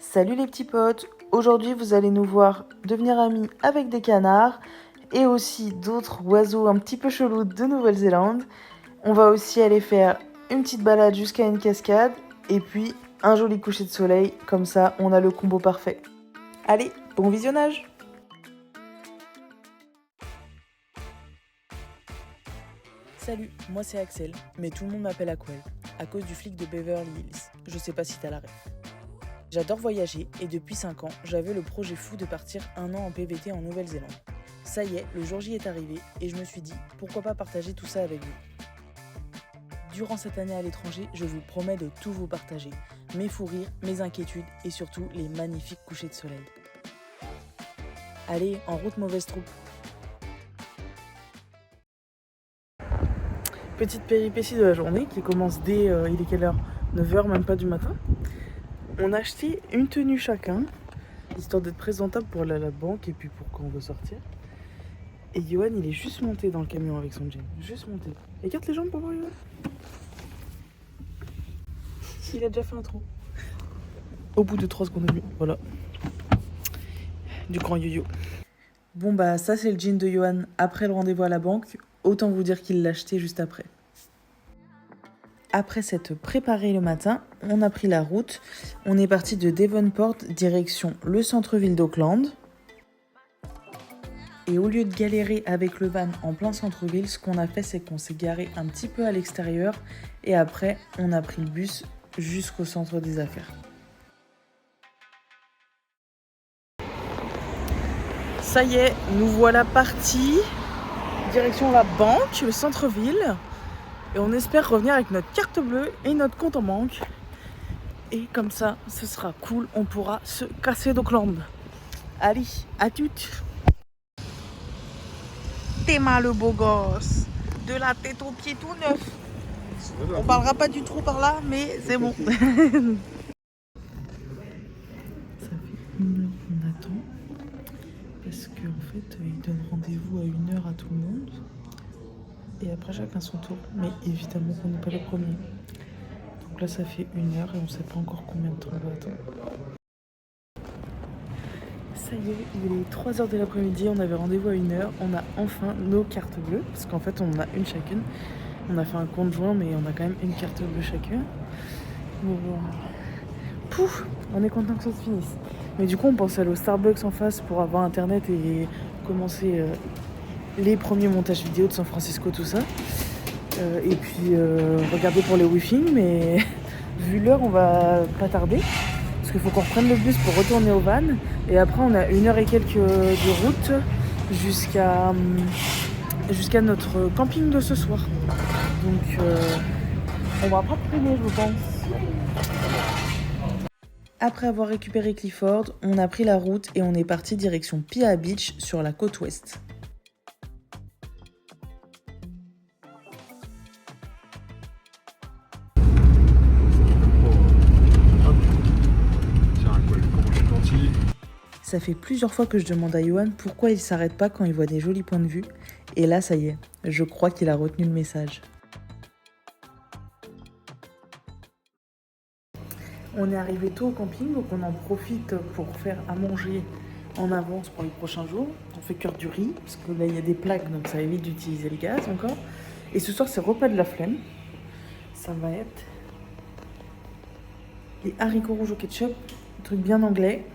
Salut les petits potes, aujourd'hui vous allez nous voir devenir amis avec des canards et aussi d'autres oiseaux un petit peu chelous de Nouvelle-Zélande. On va aussi aller faire une petite balade jusqu'à une cascade et puis un joli coucher de soleil, comme ça on a le combo parfait. Allez, bon visionnage! Salut, moi c'est Axel, mais tout le monde m'appelle Aquel, à cause du flic de Beverly Hills. Je sais pas si t'as la ref. J'adore voyager et depuis 5 ans, j'avais le projet fou de partir 1 an en PVT en Nouvelle-Zélande. Ça y est, le jour J est arrivé et je me suis dit, pourquoi pas partager tout ça avec vous. Durant cette année à l'étranger, je vous promets de tout vous partager. Mes fous rires, mes inquiétudes et surtout les magnifiques couchers de soleil. Allez, en route mauvaise troupe. Petite péripétie de la journée qui commence dès, il est quelle heure ? 9h, même pas du matin. On a acheté une tenue chacun, histoire d'être présentable pour aller à la banque et puis pour quand on veut sortir. Et Johan, il est juste monté dans le camion avec son jean. Juste monté. Écarte les jambes pour voir Johan. Il a déjà fait un trou. Au bout de 3 secondes et demie, voilà. Du grand yo-yo. Bon bah ça c'est le jean de Johan après le rendez-vous à la banque. Autant vous dire qu'il l'a acheté juste après. Après s'être préparé le matin, on a pris la route. On est parti de Devonport direction le centre-ville d'Auckland. Et au lieu de galérer avec le van en plein centre-ville, ce qu'on a fait, c'est qu'on s'est garé un petit peu à l'extérieur. Et après, on a pris le bus jusqu'au centre des affaires. Ça y est, nous voilà partis. Direction la banque, le centre-ville. Et on espère revenir avec notre carte bleue et notre compte en banque. Et comme ça, ce sera cool, on pourra se casser d'Auckland. Allez, à toutes. T'es mal le beau gosse. De la tête aux pieds tout neuf. On parlera pas du trou par là, mais c'est bon. Ça fait 1 heure qu'on attend. Parce qu'en fait, ils donnent rendez-vous à 1h à tout le monde. Et après, chacun son tour. Mais évidemment qu'on n'est pas le premier. Donc là, ça fait 1 heure et on ne sait pas encore combien de temps on va attendre. Ça y est, il est 3h de l'après-midi, on avait rendez-vous à 1h. On a enfin nos cartes bleues. Parce qu'en fait, on en a une chacune. On a fait un compte joint, mais on a quand même une carte bleue chacune. Mais bon. Pouf, on est content que ça se finisse. Mais du coup, on pense aller au Starbucks en face pour avoir internet et commencer les premiers montages vidéo de San Francisco, tout ça. Et puis regarder pour les Wi-Fi, mais vu l'heure, on va pas tarder. Parce qu'il faut qu'on reprenne le bus pour retourner au van. Et après, on a 1h et quelques de route jusqu'à notre camping de ce soir. Donc, on va pas traîner, je pense. Après avoir récupéré Clifford, on a pris la route et on est parti direction Pia Beach sur la côte ouest. Ça fait plusieurs fois que je demande à Johan pourquoi il s'arrête pas quand il voit des jolis points de vue. Et là, ça y est, je crois qu'il a retenu le message. On est arrivé tôt au camping, donc on en profite pour faire à manger en avance pour les prochains jours. On fait cuire du riz, parce que là il y a des plaques, donc ça évite d'utiliser le gaz encore. Et ce soir, c'est repas de la flemme. Ça va être les haricots rouges au ketchup, un truc bien anglais.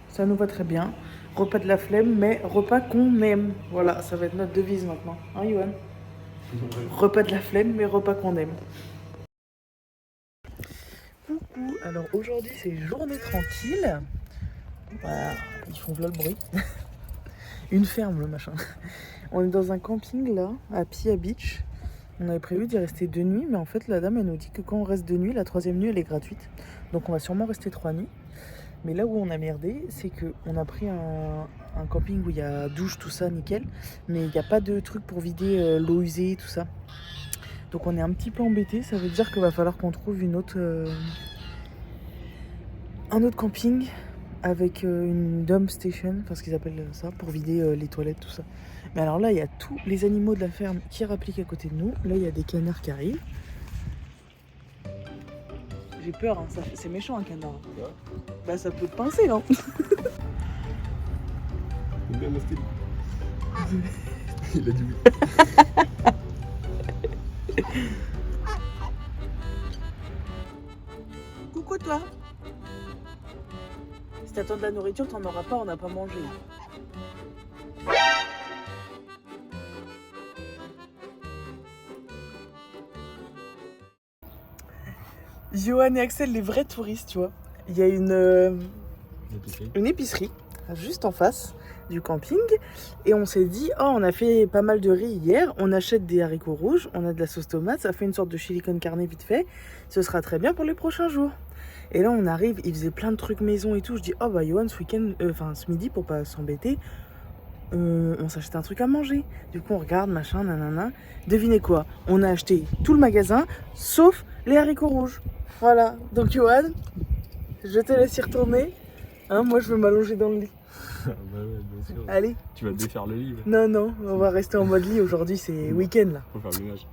Ça nous va très bien. Repas de la flemme, mais repas qu'on aime. Voilà, ça va être notre devise maintenant. Hein, Johan ? Repas de la flemme, mais repas qu'on aime. Coucou, alors aujourd'hui c'est journée tranquille. Voilà, ils font là le bruit. Une ferme le machin. On est dans un camping là, à Pia Beach. On avait prévu d'y rester 2 nuits, mais en fait la dame elle nous dit que quand on reste 2 nuits, la 3e nuit elle est gratuite. Donc on va sûrement rester 3 nuits. Mais là où on a merdé, c'est qu'on a pris un camping où il y a douche, tout ça, nickel. Mais il n'y a pas de truc pour vider l'eau usée, tout ça. Donc on est un petit peu embêté. Ça veut dire qu'il va falloir qu'on trouve un autre camping avec une dump station, enfin ce qu'ils appellent ça, pour vider les toilettes, tout ça. Mais alors là, il y a tous les animaux de la ferme qui rappliquent à côté de nous. Là, il y a des canards qui arrivent. J'ai peur, hein. C'est méchant un canard. Ouais. Bah ça peut te pincer, hein. J'aime bien mon style. Il a dit oui. Coucou toi. Si t'attends de la nourriture, t'en auras pas, on n'a pas mangé. Johan et Axel, les vrais touristes, tu vois. Il y a une épicerie juste en face du camping et on s'est dit, oh, on a fait pas mal de riz hier, on achète des haricots rouges, on a de la sauce tomate, ça fait une sorte de chili con carne vite fait, ce sera très bien pour les prochains jours. Et là on arrive, il faisait plein de trucs maison et tout, je dis, oh bah Johan, ce midi pour pas s'embêter, on s'achète un truc à manger. Du coup on regarde, machin, nanana, devinez quoi, on a acheté tout le magasin sauf les haricots rouges. Voilà, donc Johan, je te laisse y retourner, hein, moi je veux m'allonger dans le lit. Bah ouais, bien sûr. Allez. Tu vas te défaire le lit. Non, non, on va rester en mode lit aujourd'hui, c'est week-end là. Faut faire le ménage.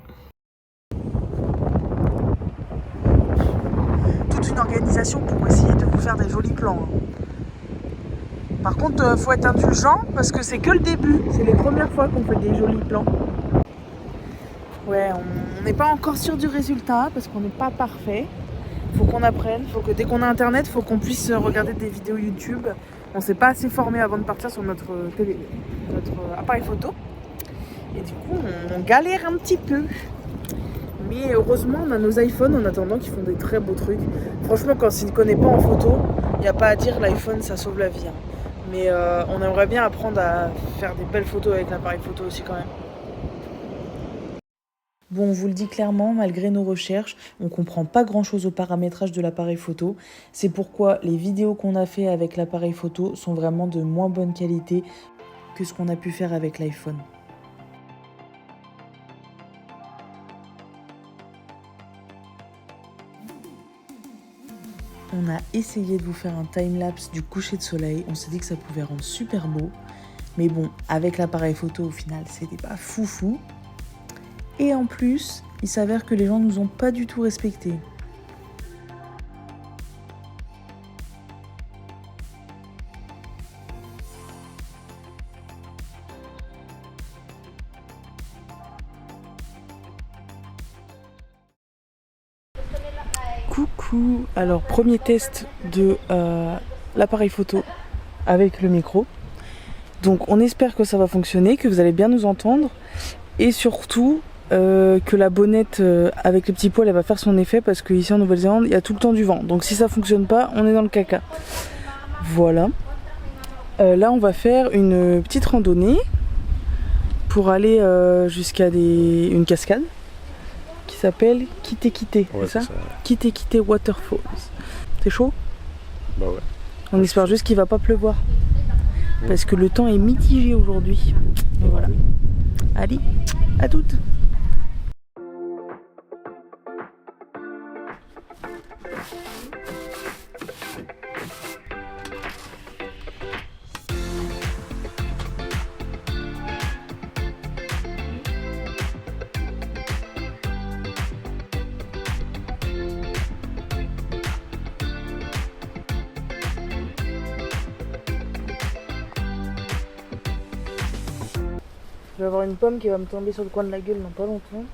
Toute une organisation pour essayer de vous faire des jolis plans. Par contre, faut être indulgent parce que c'est que le début. C'est les premières fois qu'on fait des jolis plans. Ouais, on n'est pas encore sûr du résultat parce qu'on n'est pas parfait. Faut qu'on apprenne, faut que dès qu'on a internet, faut qu'on puisse regarder des vidéos YouTube. On s'est pas assez formé avant de partir sur notre appareil photo. Et du coup, on galère un petit peu. Mais heureusement, on a nos iPhones en attendant qui font des très beaux trucs. Franchement, quand on ne connaît pas en photo, il n'y a pas à dire, l'iPhone, ça sauve la vie. Hein. Mais on aimerait bien apprendre à faire des belles photos avec l'appareil photo aussi quand même. Bon, on vous le dit clairement, malgré nos recherches, on ne comprend pas grand-chose au paramétrage de l'appareil photo. C'est pourquoi les vidéos qu'on a fait avec l'appareil photo sont vraiment de moins bonne qualité que ce qu'on a pu faire avec l'iPhone. On a essayé de vous faire un time-lapse du coucher de soleil. On s'est dit que ça pouvait rendre super beau. Mais bon, avec l'appareil photo, au final, c'était pas foufou. Et en plus, il s'avère que les gens nous ont pas du tout respectés. Coucou. Alors, premier test de l'appareil photo avec le micro. Donc, on espère que ça va fonctionner, que vous allez bien nous entendre. Et surtout, que la bonnette avec les petits poils elle va faire son effet parce qu'ici en Nouvelle-Zélande il y a tout le temps du vent, donc si ça fonctionne pas on est dans le caca. Voilà, là on va faire une petite randonnée pour aller jusqu'à une cascade qui s'appelle Kite Kite, ouais, c'est ça, Kite Kite Waterfalls. C'est chaud? Bah ouais. On espère juste qu'il va pas pleuvoir parce que le temps est mitigé aujourd'hui. Et voilà, allez, à toutes. Je vais avoir une pomme qui va me tomber sur le coin de la gueule dans pas longtemps.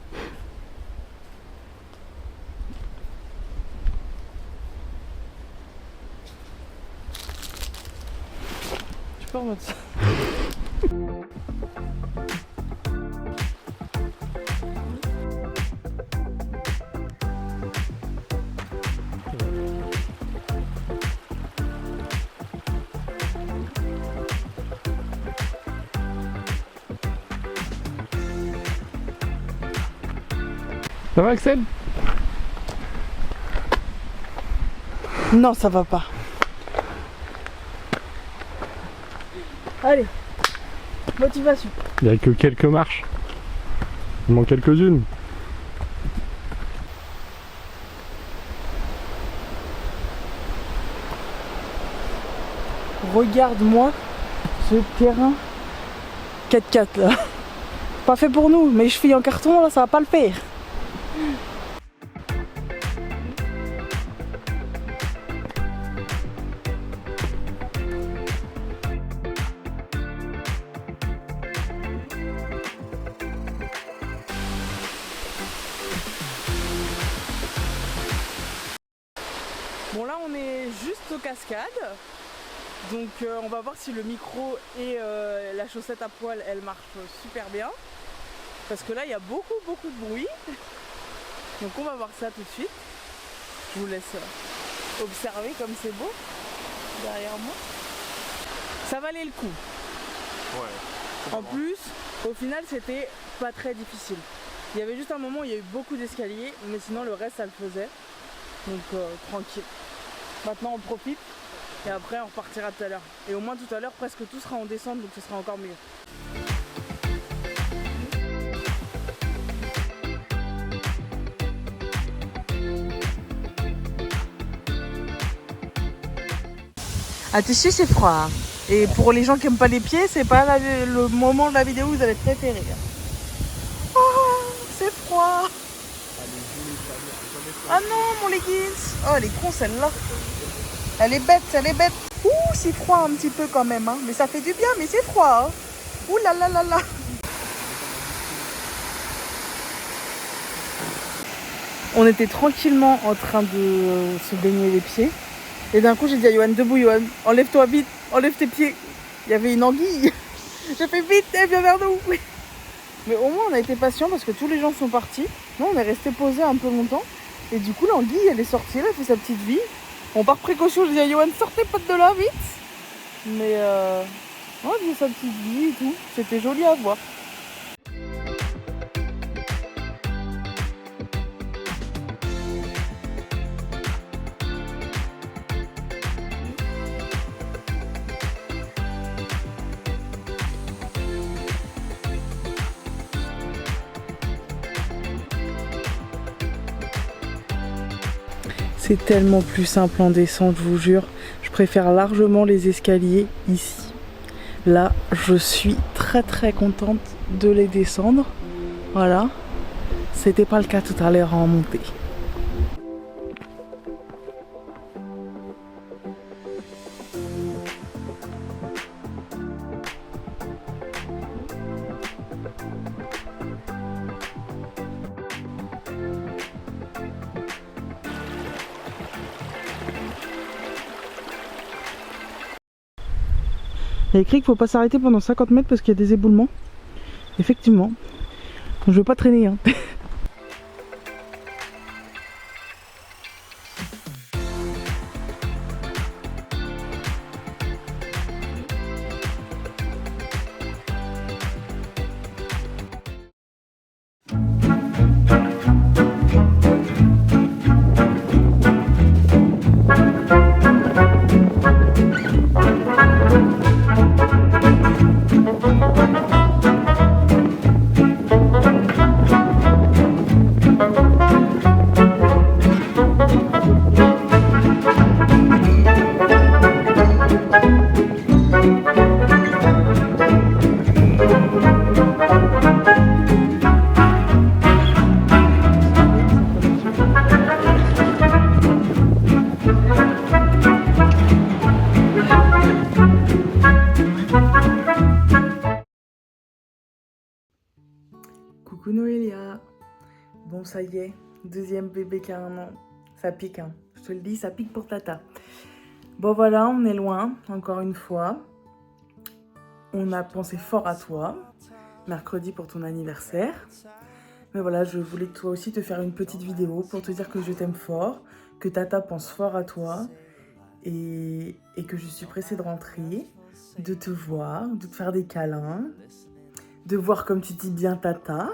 Je peux remettre ça. Ça va Axel? Non, ça va pas. Allez, motivation. Il n'y a que quelques marches. Il manque quelques-unes. Regarde-moi ce terrain 4x4 là. Pas fait pour nous, mes chevilles en carton là, ça va pas le faire. Bon là on est juste aux cascades. Donc on va voir si le micro et la chaussette à poil elle marche super bien. Parce que là il y a beaucoup de bruit. Donc on va voir ça tout de suite. Je vous laisse observer comme c'est beau derrière moi. Ça valait le coup. Ouais. En plus, au final c'était pas très difficile. Il y avait juste un moment où il y a eu beaucoup d'escaliers, mais sinon le reste ça le faisait. Donc tranquille. Maintenant on profite et après on repartira tout à l'heure. Et au moins tout à l'heure presque tout sera en descente, donc ce sera encore mieux. Ah tu sais c'est froid. Et pour les gens qui n'aiment pas les pieds, c'est pas le moment de la vidéo où vous allez préférer. Oh, c'est froid. Ah non mon leggings. Oh elle est con celle-là. Elle est bête, elle est bête. Ouh c'est froid un petit peu quand même hein. Mais ça fait du bien mais c'est froid hein. Ouh là là là là. On était tranquillement en train de se baigner les pieds. Et d'un coup j'ai dit à Yohan, debout Yohan, enlève-toi vite, enlève tes pieds. Il y avait une anguille. J'ai fait vite, elle vient vers nous. Mais au moins on a été patient parce que tous les gens sont partis. Nous on est resté posé un peu longtemps. Et du coup l'anguille elle est sortie, elle a fait sa petite vie. On par précaution, je dis à Yohan, sortez pas de là vite. Mais ouais, elle faisait sa petite vie et tout. C'était joli à voir. C'est tellement plus simple en descente, je vous jure. Je préfère largement les escaliers ici. Là, je suis très contente de les descendre. Voilà. C'était pas le cas tout à l'heure en montée. Il y a écrit qu'il ne faut pas s'arrêter pendant 50 mètres parce qu'il y a des éboulements. Effectivement. Je ne veux pas traîner. Hein. Coucou Noélia. Bon ça y est, deuxième bébé qui a 1 an. Ça pique hein, je te le dis, ça pique pour tata. Bon voilà, on est loin, encore une fois. On a pensé fort à toi, mercredi pour ton anniversaire. Mais voilà, je voulais toi aussi te faire une petite vidéo pour te dire que je t'aime fort, que tata pense fort à toi et que je suis pressée de rentrer, de te voir, de te faire des câlins, de voir comme tu dis bien tata.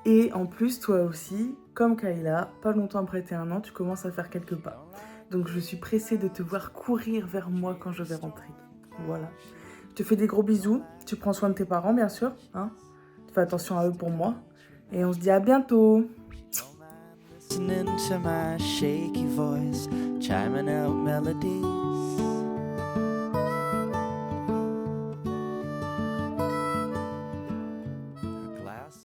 Et en plus, toi aussi, comme Kayla, pas longtemps après tes 1 an, tu commences à faire quelques pas. Donc je suis pressée de te voir courir vers moi quand je vais rentrer. Voilà. Je te fais des gros bisous. Tu prends soin de tes parents, bien sûr. Hein, tu fais attention à eux pour moi. Et on se dit à bientôt. Listening to my shaky voice, chiming out melodies.